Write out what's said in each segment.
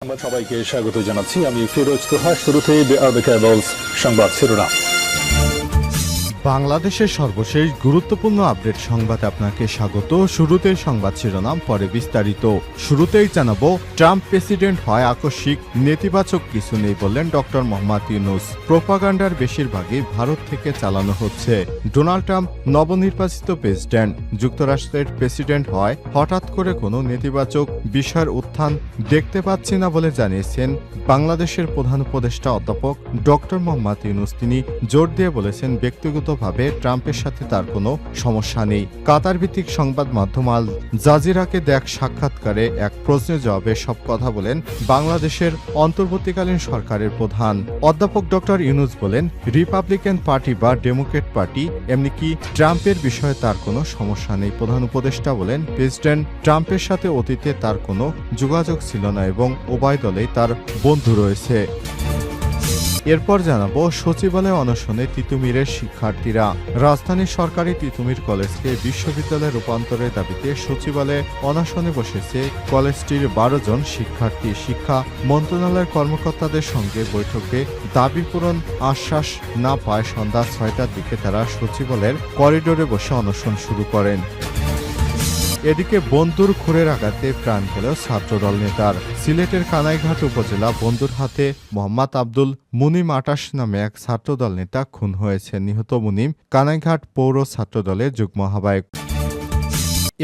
সংবাদ সবাইকে স্বাগত জানাচ্ছি। আমি ফিরোজ তোহা। শুরুতেই সংবাদ শিরোনাম। বাংলাদেশের সর্বশেষ গুরুত্বপূর্ণ আপডেট সংবাদে আপনাকে স্বাগত। শুরুতেই সংবাদ শিরোনাম, পরে বিস্তারিত। শুরুতেই জানাবো, ট্রাম্প প্রেসিডেন্ট হয় আকস্মিক, নেতিবাচক কিছু নেই বললেন ডক্টর মোহাম্মদ ইউনূস। প্রোপাগান্ডার বেশিরভাগই ভারত থেকে চালানো হচ্ছে। ডোনাল্ড ট্রাম্প নবনির্বাচিত প্রেসিডেন্ট। যুক্তরাষ্ট্রের প্রেসিডেন্ট হয় হঠাৎ করে কোনো নেতিবাচক বিষয়ের উত্থান দেখতে পাচ্ছি না বলে জানিয়েছেন বাংলাদেশের প্রধান উপদেষ্টা অধ্যাপক ডক্টর মোহাম্মদ ইউনূস। তিনি জোর দিয়ে বলেছেন, ব্যক্তিগতভাবে ট্রাম্পের সাথে তার কোনো সমস্যা নেই। কাতার ভিত্তিক সংবাদ মাধ্যম আল জাজিরাকে দেখ সাক্ষাৎকারে এক প্রশ্নের জবাবে সব কথা বলেন বাংলাদেশের অন্তর্বর্তীকালীন সরকারের প্রধান অধ্যাপক ডক্টর ইউনূস। বলেন, রিপাবলিকান পার্টি বা ডেমোক্রেট পার্টি এমনকি ট্রাম্পের বিষয়ে তার কোনো সমস্যা নেই। প্রধান উপদেষ্টা বলেন, প্রেসিডেন্ট ট্রাম্পের সাথে অতীতে তার কোনো যোগাযোগ ছিল না এবং উভয় দলেই তার বন্ধু রয়েছে। এরপর জানাবো, সচিবালয় অনশনে তিতুমিরের শিক্ষার্থীরা। রাজধানীর সরকারি তিতুমির কলেজকে বিশ্ববিদ্যালয়ে রূপান্তরের দাবিতে সচিবালয়ে অনশনে বসেছে কলেজটির 12 জন শিক্ষার্থী। শিক্ষা মন্ত্রণালয়ের কর্মকর্তাদের সঙ্গে বৈঠকে দাবি পূরণ আশ্বাস না পায় সন্ধ্যা 6টার দিকে তারা সচিবালয়ের করিডোরে বসে অনশন শুরু করেন। এদিকে বন্দুর খুরের আঘাতে প্রাণ গেল ছাত্রদল নেতার। সিলেটের কানাইঘাট উপজেলা বন্দুরহাটে মোহাম্মদ আব্দুল মুনিম 28 নামে এক ছাত্রদল নেতা খুন হয়েছে। নিহত মুনিম কানাইঘাট পৌর ছাত্রদলের যুগ্ম আহ্বায়ক।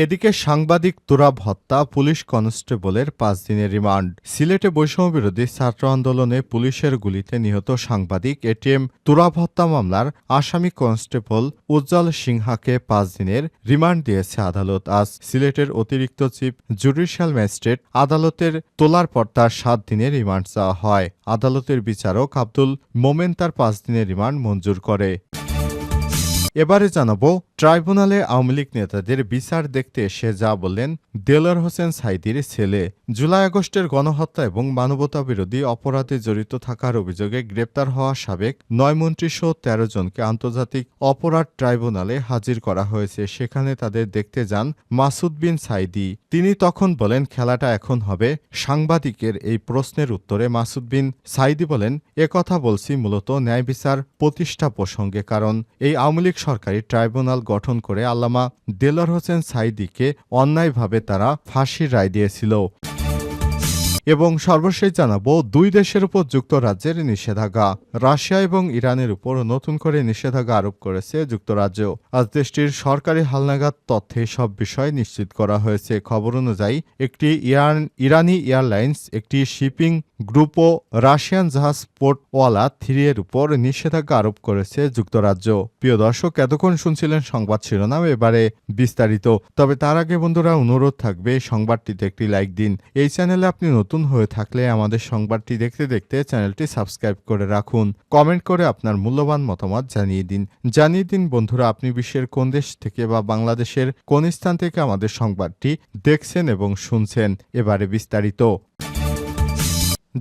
এদিকে সাংবাদিক তুরাব হত্যা, পুলিশ কনস্টেবলের 5 দিনের রিমান্ড। সিলেটে বৈষম্য বিরোধী ছাত্র আন্দোলনে পুলিশের গুলিতে নিহত সাংবাদিক এটিএম তুরাব হত্যা মামলার আসামি কনস্টেবল উজ্জ্বল সিংহাকে 5 দিনের রিমান্ড দিয়েছে আদালত। আজ সিলেটের অতিরিক্ত চিফ জুডিশিয়াল ম্যাজিস্ট্রেট আদালতের তোলার পর তার 7 দিনের রিমান্ড চাওয়া হয়। আদালতের বিচারক আব্দুল মোমেন তার 5 দিনের রিমান্ড মঞ্জুর করে। এবারে জানাবো, ট্রাইব্যুনালে আওয়ামী লীগ নেতাদের বিচার দেখতে এসে যা বললেন দেলোয়ার হোসেন সাঈদীর ছেলে। জুলাই আগস্টের গণহত্যা এবং মানবতাবিরোধী অপরাধে জড়িত থাকার অভিযোগে গ্রেপ্তার হওয়া সাবেক 9 মন্ত্রীসহ 13 জনকে আন্তর্জাতিক অপরাধ ট্রাইব্যুনালে হাজির করা হয়েছে। সেখানে তাদের দেখতে যান মাসুদ বিন সাঈদী। তিনি তখন বলেন, খেলাটা এখন হবে। সাংবাদিকের এই প্রশ্নের উত্তরে মাসুদ বিন সাঈদী বলেন, কথা বলছি মূলত ন্যায় বিচার প্রতিষ্ঠা প্রসঙ্গে, কারণ এই আওয়ামী লীগ সরকারি ট্রাইব্যুনাল গঠন করে আল্লামা দেলোয়ার হোসেন সাঈদীকে অন্যায়ভাবে তারা ফাঁসির রায় দিয়েছিল। এবং সর্বশেষ জানাবো, 2 দেশের উপর যুক্তরাজ্যের নিষেধাজ্ঞা। রাশিয়া এবং ইরানের উপর নতুন করে নিষেধাজ্ঞা আরোপ করেছে যুক্তরাজ্য। আজ দেশটির সরকারি হালনাগাদ তথ্যে সব বিষয় নিশ্চিত করা হয়েছে। খবর অনুযায়ী একটি ইরানি এয়ারলাইন্স, একটি শিপিং গ্রুপ ও রাশিয়ান জাহাজ পোর্টওয়ালা 3 এর উপর নিষেধাজ্ঞা আরোপ করেছে যুক্তরাজ্য। প্রিয় দর্শক, এতক্ষণ শুনছিলেন সংবাদ শিরোনাম, এবারে বিস্তারিত। তবে তার আগে বন্ধুরা, অনুরোধ থাকবে সংবাদটিতে একটি লাইক দিন। এই চ্যানেলে আপনি নতুন হয়ে থাকলে আমাদের সংবাদটি দেখতে দেখতে চ্যানেলটি সাবস্ক্রাইব করে রাখুন। কমেন্ট করে আপনার মূল্যবান মতামত জানিয়ে দিন বন্ধুরা, আপনি বিশ্বের কোন দেশ থেকে বা বাংলাদেশের কোন স্থান থেকে আমাদের সংবাদটি দেখছেন এবং শুনছেন। এবারে বিস্তারিত।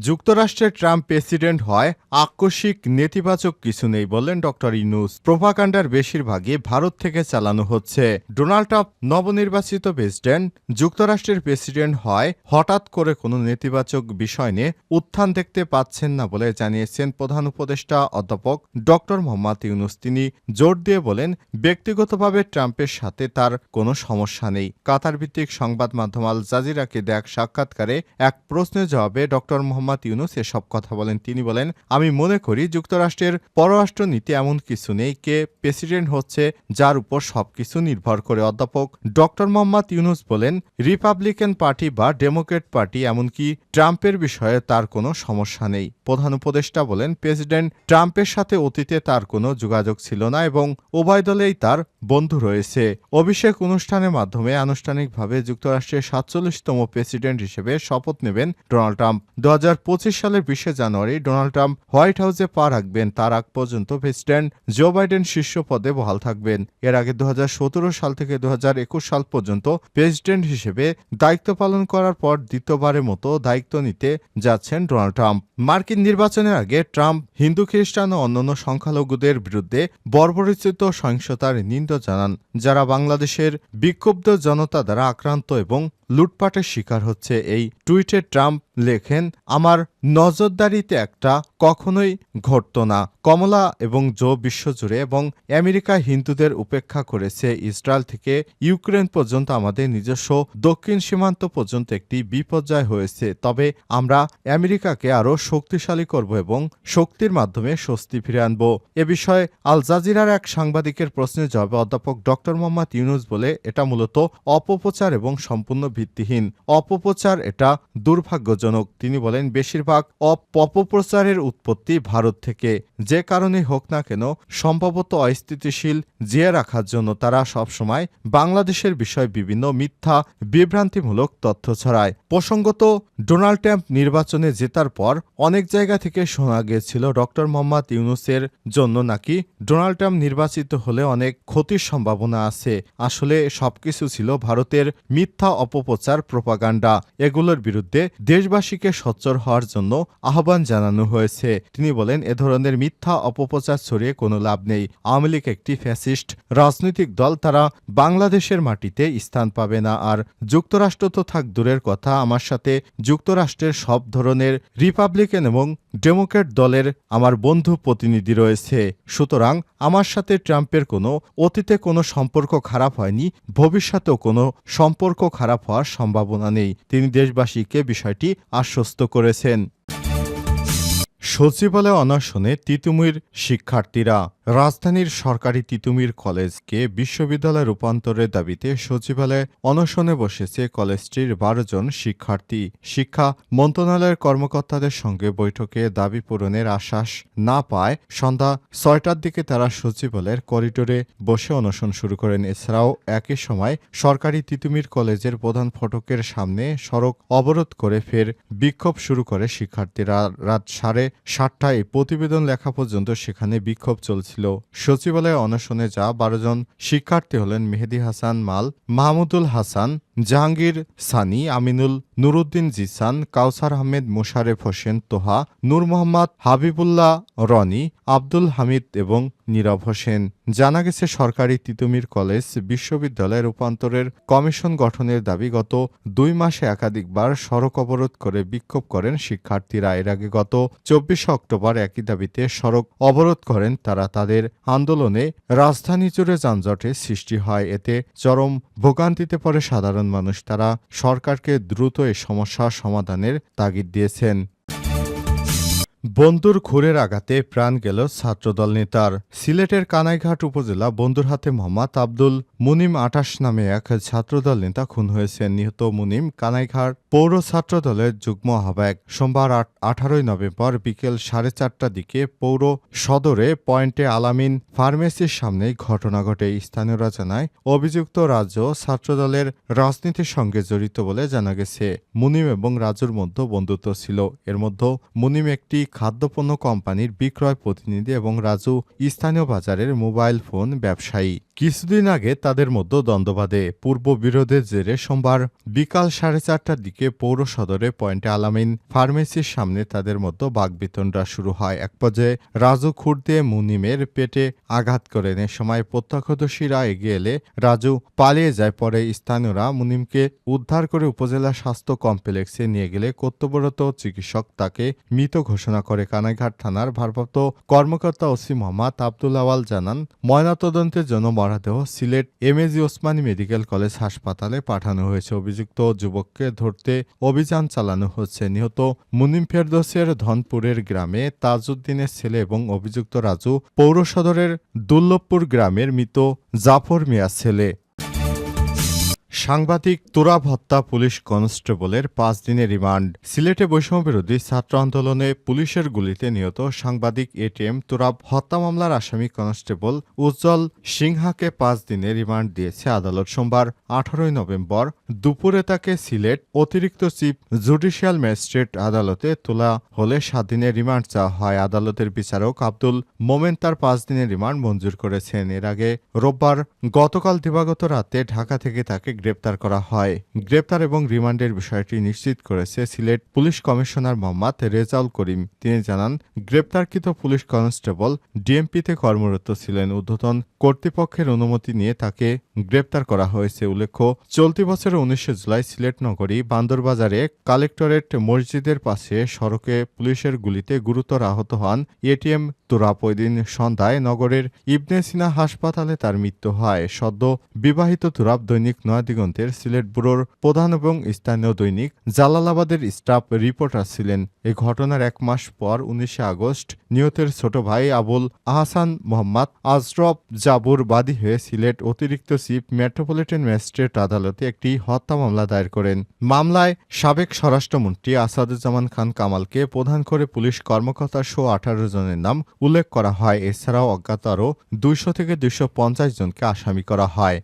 যুক্তরাষ্ট্রের ট্রাম্প প্রেসিডেন্ট হয় আকস্মিক, নেতিবাচক কিছু নেই বললেন ডক্টর ইউনূস। প্রোপাগান্ডার বেশিরভাগই ভারত থেকে চালানো হচ্ছে। ডোনাল্ড ট্রাম্প নবনির্বাচিত প্রেসিডেন্ট। যুক্তরাষ্ট্রের প্রেসিডেন্ট হয় হঠাৎ করে কোনো নেতিবাচক বিষয় নিয়ে উত্থান দেখতে পাচ্ছেন না বলে জানিয়েছেন প্রধান উপদেষ্টা অধ্যাপক ডক্টর মোহাম্মদ ইউনূস। তিনি জোর দিয়ে বলেন, ব্যক্তিগতভাবে ট্রাম্পের সাথে তার কোনো সমস্যা নেই। কাতার ভিত্তিক সংবাদ মাধ্যম আল জাজিরাকে দেখ সাক্ষাৎকারে এক প্রশ্নের জবাবে ডক্টর মোহাম্মদ ইউনূস এসব কথা বলেন। তিনি বলেন, আমি মনে করি যুক্তরাষ্ট্রের পররাষ্ট্র নীতি এমন কিছু নেই, কে প্রেসিডেন্ট হচ্ছে যার উপর সবকিছু নির্ভর করে। অধ্যাপক ডক্টর মোহাম্মদ ইউনূস বলেন, রিপাবলিকান পার্টি বা ডেমোক্রেট পার্টি এমনকি ট্রাম্পের বিষয়ে তার কোনো সমস্যা নেই। প্রধান উপদেষ্টা বলেন, প্রেসিডেন্ট ট্রাম্পের সাথে অতীতে তার কোনো যোগাযোগ ছিল না এবং উভয় দলেই তার বন্ধু রয়েছে। অভিষেক অনুষ্ঠানের মাধ্যমে আনুষ্ঠানিকভাবে যুক্তরাষ্ট্রের 47তম প্রেসিডেন্ট হিসেবে শপথ নেবেন ডোনাল্ড ট্রাম্প। 2025 সালের 20 জানুয়ারি ডোনাল্ড ট্রাম্প হোয়াইট হাউসে পা রাখবেন। তার আগ পর্যন্ত প্রেসিডেন্ট জো বাইডেন শীর্ষ পদে বহাল থাকবেন। এর আগে 2017 সাল থেকে 2021 সাল পর্যন্ত প্রেসিডেন্ট হিসেবে দায়িত্ব পালন করার পর দ্বিতীয়বারের মতো দায়িত্ব নিতে যাচ্ছেন ডোনাল্ড ট্রাম্প। মার্কিন নির্বাচনের আগে ট্রাম্প হিন্দু, খ্রিস্টান ও অন্যান্য সংখ্যালঘুদের বিরুদ্ধে বর্বরোচিত সহিংসতার নিন্দা জানান, যারা বাংলাদেশের বিক্ষুব্ধ জনতা দ্বারা আক্রান্ত এবং লুটপাটের শিকার হচ্ছে। এই টুইটে ট্রাম্প লেখেন, আমার নজরদারিতে একটা কখনোই ঘটত না। কমলা এবং জো বিশ্বজুড়ে এবং আমেরিকা হিন্দুদের উপেক্ষা করেছে। ইসরায়েল থেকে ইউক্রেন পর্যন্ত আমাদের নিজস্ব দক্ষিণ সীমান্ত পর্যন্ত একটি বিপর্যয় হয়েছে। তবে আমরা আমেরিকাকে আরও শক্তিশালী করব এবং শক্তির মাধ্যমে স্বস্তি ফিরে আনব। এ বিষয়ে আল জাজিরার এক সাংবাদিকের প্রশ্নের জবাবে অধ্যাপক ডক্টর মোহাম্মদ ইউনুস বলে, এটা মূলত অপপ্রচার এবং সম্পূর্ণ ভিত্তিহীন অপপ্রচার, এটা দুর্ভাগ্যজনক। তিনি বলেন, বেশিরভাগ অপপ্রচারের উৎপত্তি ভারত থেকে। যে কারণেই হোক না কেন, সম্ভবত অস্থিতিশীল জিয়ে রাখার জন্য তারা সবসময় বাংলাদেশের বিষয়ে বিভিন্ন মিথ্যা বিভ্রান্তিমূলক তথ্য ছড়ায়। প্রসঙ্গত, ডোনাল্ড ট্রাম্প নির্বাচনে জেতার পর অনেক জায়গা থেকে শোনা গিয়েছিল ডক্টর মোহাম্মদ ইউনুসের জন্য নাকি ডোনাল্ড ট্রাম্প নির্বাচিত হলে অনেক ক্ষতির সম্ভাবনা আছে। আসলে সবকিছু ছিল ভারতের মিথ্যা অপপ্রচার, প্রোপাগান্ডা। এগুলোর বিরুদ্ধে দেশবাসীকে সোচ্চার হওয়ার জন্য আহ্বান জানানো হয়েছে। তিনি বলেন, এ ধরনের মিথ্যা অপপ্রচার ছড়িয়ে কোনো লাভ নেই। আওয়ামী লীগ একটি ফ্যাসিস্ট রাজনৈতিক দল, তারা বাংলাদেশের মাটিতে স্থান পাবে না। আর যুক্তরাষ্ট্র তো থাক দূরের কথা, আমার সাথে যুক্তরাষ্ট্রের সব ধরনের রিপাবলিকান এবং ডেমোক্র্যাট দলের আমার বন্ধু প্রতিনিধি রয়েছে। সুতরাং আমার সাথে ট্রাম্পের কোনো অতীতে কোনো সম্পর্ক খারাপ হয়নি, ভবিষ্যতেও কোনো সম্পর্ক খারাপ হওয়ার সম্ভাবনা নেই। তিনি দেশবাসীকে বিষয়টি আশ্বস্ত করেছেন। সচিবালয় অনশনে তিতুমির শিক্ষার্থীরা। রাজধানীর সরকারি তিতুমির কলেজকে বিশ্ববিদ্যালয়ে রূপান্তরের দাবিতে সচিবালয়ে অনশনে বসেছে কলেজটির ১২ জন শিক্ষার্থী। শিক্ষা মন্ত্রণালয়ের কর্মকর্তাদের সঙ্গে বৈঠকে দাবি পূরণের আশ্বাস না পায় সন্ধ্যা ৬টার দিকে তারা সচিবালয়ের করিডোরে বসে অনশন শুরু করেন। এছাড়াও একই সময় সরকারি তিতুমির কলেজের প্রধান ফটকের সামনে সড়ক অবরোধ করে ফের বিক্ষোভ শুরু করে শিক্ষার্থীরা। রাত ৭:৩০টায় প্রতিবেদন লেখা পর্যন্ত সেখানে বিক্ষোভ চলছিল। সচিবালয়ে অনশনে যা ১২ জন শিক্ষার্থী হলেন মেহেদী হাসান মাল, মাহমুদুল হাসান, জাহাঙ্গীর সানি, আমিনুল, নুরুদ্দিন জিসান, কাউসার আহমেদ, মোশারেফ হোসেন তোহা, নূর মোহাম্মদ, হাবিবুল্লাহ রনি, আব্দুল হামিদ এবং নীরব হোসেন। জানা গেছে, সরকারি তিতুমির কলেজ বিশ্ববিদ্যালয়ে রূপান্তরের কমিশন গঠনের দাবি গত ২ মাসে একাধিকবার সড়ক অবরোধ করে বিক্ষোভ করেন শিক্ষার্থীরা। এর আগে গত ২৪ অক্টোবর একই দাবিতে সড়ক অবরোধ করেন তারা। তাদের আন্দোলনে রাজধানী জুড়ে যানজটের সৃষ্টি হয়। এতে চরম ভোগান্তিতে পড়ে সাধারণ মানুষ। তারা সরকারকে দ্রুত এই সমস্যা সমাধানের তাগিদ দিয়েছেন। বন্দুর খুরের আঘাতে প্রাণ গেল ছাত্রদল নেতার। সিলেটের কানাইঘাট উপজেলা বন্দুরহাটে মোহাম্মদ আব্দুল মুনিম ২৮ নামে এক ছাত্রদল নেতা খুন হয়েছেন। নিহত মুনিম কানাইঘাট পৌর ছাত্রদলের যুগ্ম আহ্বায়ক। সোমবার ১৮ নভেম্বর বিকেল ৪:৩০টার দিকে পৌর সদরে পয়েন্টে আলামিন ফার্মেসির সামনেই ঘটনা ঘটে। স্থানীয়রা জানায়, অভিযুক্ত রাজু ছাত্রদলের রাজনীতির সঙ্গে জড়িত বলে জানা গেছে। মুনিম এবং রাজুর মধ্যে বন্ধুত্ব ছিল। এর মধ্যে মুনিম একটি খাদ্যপণ্য কোম্পানির বিক্রয় প্রতিনিধি এবং রাজু স্থানীয় বাজারের মোবাইল ফোন ব্যবসায়ী। কিছুদিন আগে তাদের মধ্যে দ্বন্দ্ব বাধে। পূর্ব বিরোধের জেরে সোমবার বিকাল ৪:৩০টার দিকে পৌর সদরে পয়েন্টে আলামিন ফার্মেসির সামনে তাদের মধ্যে বাকবিতণ্ডা শুরু হয়। এক পর্যায়ে রাজু খুঁড় দিয়ে মুনিমের পেটে আঘাত করেন। এ সময় প্রত্যক্ষদর্শীরা এগিয়ে এলে রাজু পালিয়ে যায়। পরে স্থানীয়রা মুনিমকে উদ্ধার করে উপজেলা স্বাস্থ্য কমপ্লেক্সে নিয়ে গেলে কর্তব্যরত চিকিৎসক তাকে মৃত ঘোষণা করে। কানাইঘাট থানার ভারপ্রাপ্ত কর্মকর্তা ওসি মোহাম্মদ আব্দুল আওয়াল জানান, ময়নাতদন্তের জন্য মরদেহ Sylhet MAG Osmani medical college হাসপাতালে পাঠানো হয়েছে। অভিযুক্ত যুবককে ধরতে অভিযান চালানো হচ্ছে। নিহত মুনিম ফেরদৌসের ধনপুরের গ্রামে তাজউদ্দিনের ছেলে এবং অভিযুক্ত রাজু পৌর সদরের দুর্লভপুর গ্রামের মৃত জাফর মিয়ার ছেলে। সাংবাদিক তুরাব হত্যা পুলিশ কনস্টেবলের ৫ দিনের রিমান্ড। সিলেটে বৈষম্যবিরোধী ছাত্র আন্দোলনে পুলিশের গুলিতে নিহত সাংবাদিক এটিএম তুরাব হত্যা মামলার আসামি কনস্টেবল উজ্জ্বল সিংহাকে ৫ দিনের রিমান্ড দিয়েছে আদালত। সোমবার ১৮ নভেম্বর দুপুরে তাকে সিলেট অতিরিক্ত চিফ জুডিশিয়াল ম্যাজিস্ট্রেট আদালতে তোলা হলে ৭ দিনের রিমান্ড চাওয়া হয়। আদালতের বিচারক আব্দুল মোমেন তার ৫ দিনের রিমান্ড মঞ্জুর করেছেন। এর আগে রোববার গতকাল দিবাগত রাতে ঢাকা থেকে তাকে গ্রেপ্তার করা হয়। গ্রেপ্তার এবং রিমান্ডের বিষয়টি নিশ্চিত করেছে সিলেট পুলিশ কমিশনার মোহাম্মদ রেজাউল করিম। তিনি জানান, গ্রেপ্তারকৃত পুলিশ কনস্টেবল ডিএমপিতে কর্মরত ছিলেন। ঊর্ধ্বতন কর্তৃপক্ষের অনুমতি নিয়ে তাকে গ্রেপ্তার করা হয়েছে। উল্লেখ্য, চলতি বছরের 19 জুলাই সিলেট নগরী বান্দরবাজারে কালেক্টরেট মসজিদের পাশে সড়কে পুলিশের গুলিতে গুরুতর আহত হন এটিএম তুরাব। ওই দিন সন্ধ্যায় নগরের ইবনে সিনা হাসপাতালে তার মৃত্যু হয়। সদ্য বিবাহিত তুরাব দৈনিক নয়াদিগন্তের সিলেট ব্যুরোর প্রধান এবং স্থানীয় দৈনিক জালালাবাদের স্টাফ রিপোর্টার ছিলেন। এ ঘটনার 1 মাস পর 19 আগস্ট নিহতের ছোট ভাই আবুল আহসান মোহাম্মদ আজরফ জাবুর বাদী হয়ে সিলেট অতিরিক্ত চিফ মেট্রোপলিটন ম্যাজিস্ট্রেট আদালতে একটি হত্যা মামলা দায়ের করেন। মামলায় সাবেক স্বরাষ্ট্রমন্ত্রী আসাদুজ্জামান খান কামালকে প্রধান করে পুলিশ কর্মকর্তা সহ 18 জনের নাম উল্লেখ করা হয়। এছাড়াও অজ্ঞাত আরও 200 থেকে 250 জনকে আসামি করা হয়।